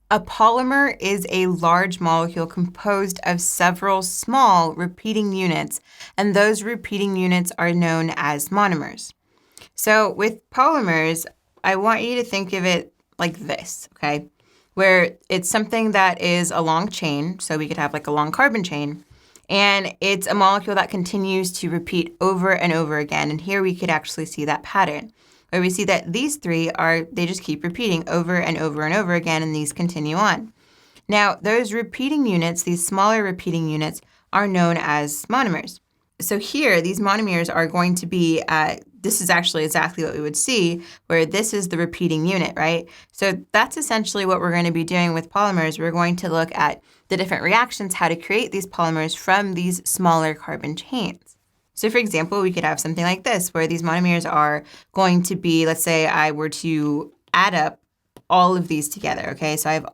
A polymer is a large molecule composed of several small repeating units, and those repeating units are known as monomers. So with polymers, I want you to think of it like this, okay? Where it's something that is a long chain, so we could have like a long carbon chain, and it's a molecule that continues to repeat over and over again. And here we could actually see that pattern, where we see that these three they just keep repeating over and over and over again, and these continue on. Now, those repeating units, these smaller repeating units, are known as monomers. So here, these monomers are going to be, this is actually exactly what we would see, where this is the repeating unit, right? So that's essentially what we're going to be doing with polymers. We're going to look at the different reactions, how to create these polymers from these smaller carbon chains. So for example, we could have something like this, where these monomers are going to be, let's say I were to add up all of these together, okay? So I have